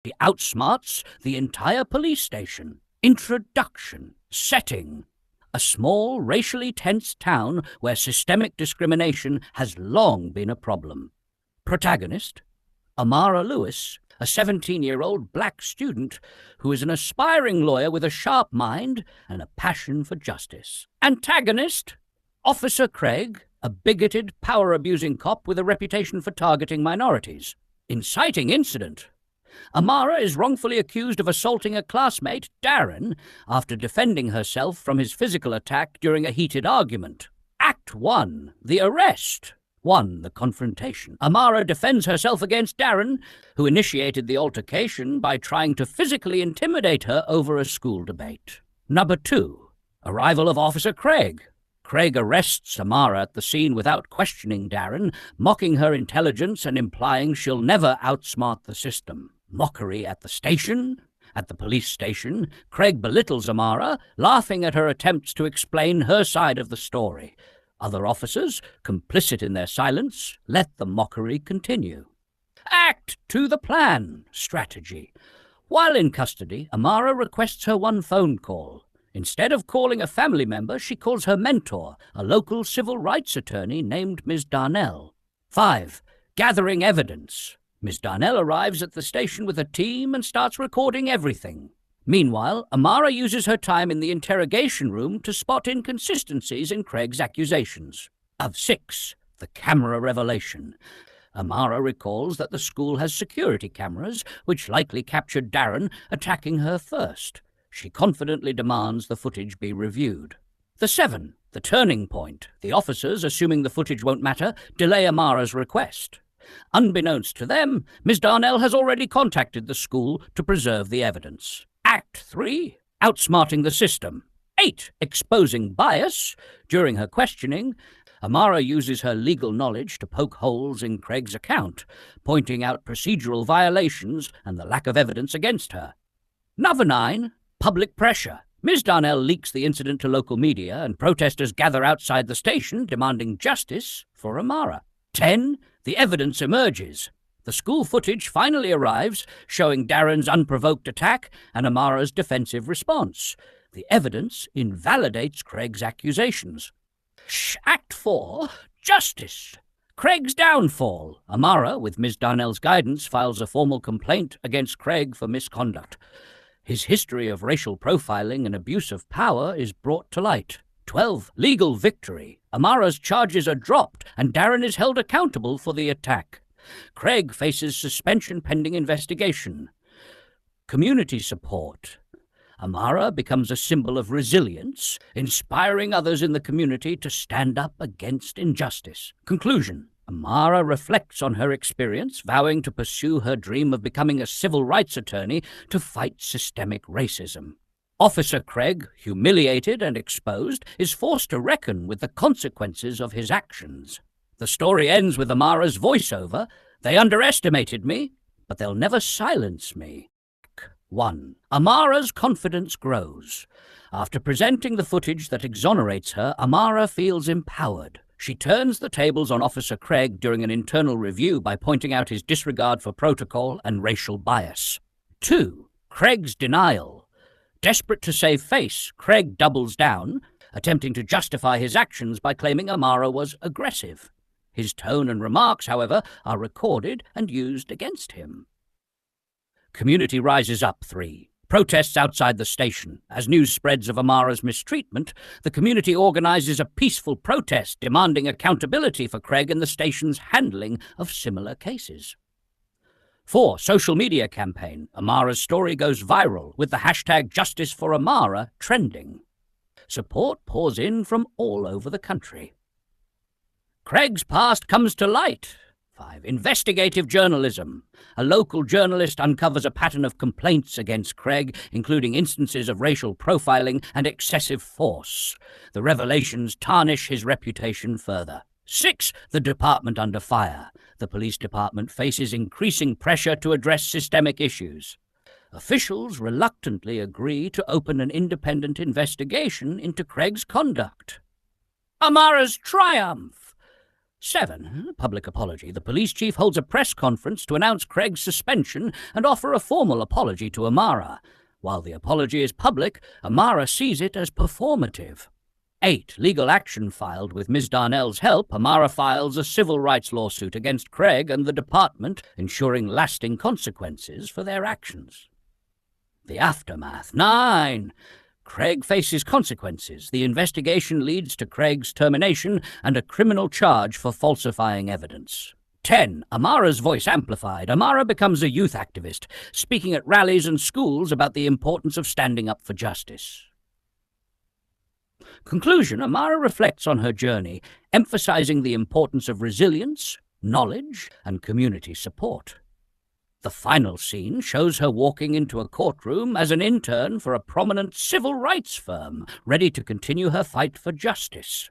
She outsmarts the entire police station. Introduction. Setting. A small, racially tense town where systemic discrimination has long been a problem. Protagonist. Amara Lewis, a 17-year-old black student who is an aspiring lawyer with a sharp mind and a passion for justice. Antagonist. Officer Craig, a bigoted, power-abusing cop with a reputation for targeting minorities. Inciting incident. Amara is wrongfully accused of assaulting a classmate, Darren, after defending herself from his physical attack during a heated argument. Act 1. The arrest. 1. The confrontation. Amara defends herself against Darren, who initiated the altercation by trying to physically intimidate her over a school debate. Number 2. Arrival of Officer Craig. Craig arrests Amara at the scene without questioning Darren, mocking her intelligence and implying she'll never outsmart the system. Mockery at the station. At the police station, Craig belittles Amara, laughing at her attempts to explain her side of the story. Other officers, complicit in their silence, let the mockery continue. Act 2. The plan. Strategy. While in custody, Amara requests her one phone call. Instead of calling a family member, she calls her mentor, a local civil rights attorney named Ms. Darnell. 5. Gathering evidence. Ms. Darnell arrives at the station with a team and starts recording everything. Meanwhile, Amara uses her time in the interrogation room to spot inconsistencies in Craig's accusations. Of 6. The camera revelation. Amara recalls that the school has security cameras, which likely captured Darren attacking her first. She confidently demands the footage be reviewed. The 7. The turning point. The officers, assuming the footage won't matter, delay Amara's request. Unbeknownst to them, Ms. Darnell has already contacted the school to preserve the evidence. Act 3. Outsmarting the system. 8. Exposing bias. During her questioning, Amara uses her legal knowledge to poke holes in Craig's account, pointing out procedural violations and the lack of evidence against her. Number 9. Public pressure. Ms. Darnell leaks the incident to local media, and protesters gather outside the station demanding justice for Amara. 10. The evidence emerges. The school footage finally arrives, showing Darren's unprovoked attack and Amara's defensive response. The evidence invalidates Craig's accusations. Act 4. Justice. Craig's downfall. Amara, with Ms. Darnell's guidance, files a formal complaint against Craig for misconduct. His history of racial profiling and abuse of power is brought to light. 12. Legal victory. Amara's charges are dropped, and Darren is held accountable for the attack. Craig faces suspension pending investigation. Community support. Amara becomes a symbol of resilience, inspiring others in the community to stand up against injustice. Conclusion. Amara reflects on her experience, vowing to pursue her dream of becoming a civil rights attorney to fight systemic racism. Officer Craig, humiliated and exposed, is forced to reckon with the consequences of his actions. The story ends with Amara's voiceover. They underestimated me, but they'll never silence me. 1. Amara's confidence grows. After presenting the footage that exonerates her, Amara feels empowered. She turns the tables on Officer Craig during an internal review by pointing out his disregard for protocol and racial bias. 2. Craig's denial. Desperate to save face, Craig doubles down, attempting to justify his actions by claiming Amara was aggressive. His tone and remarks, however, are recorded and used against him. Community rises up. 3. Protests outside the station. As news spreads of Amara's mistreatment, the community organizes a peaceful protest demanding accountability for Craig and the station's handling of similar cases. 4. Social media campaign. Amara's story goes viral, with the hashtag #JusticeForAmara trending. Support pours in from all over the country. Craig's past comes to light. 5. Investigative journalism. A local journalist uncovers a pattern of complaints against Craig, including instances of racial profiling and excessive force. The revelations tarnish his reputation further. 6. The department under fire. The police department faces increasing pressure to address systemic issues. Officials reluctantly agree to open an independent investigation into Craig's conduct. Amara's triumph. 7. Public apology. The police chief holds a press conference to announce Craig's suspension and offer a formal apology to Amara. While the apology is public, Amara sees it as performative. 8. Legal action filed. With Ms. Darnell's help, Amara files a civil rights lawsuit against Craig and the department, ensuring lasting consequences for their actions. The aftermath. 9. Craig faces consequences. The investigation leads to Craig's termination and a criminal charge for falsifying evidence. 10. Amara's voice amplified. Amara becomes a youth activist, speaking at rallies and schools about the importance of standing up for justice. Conclusion. Amara reflects on her journey, emphasizing the importance of resilience, knowledge, and community support. The final scene shows her walking into a courtroom as an intern for a prominent civil rights firm, ready to continue her fight for justice.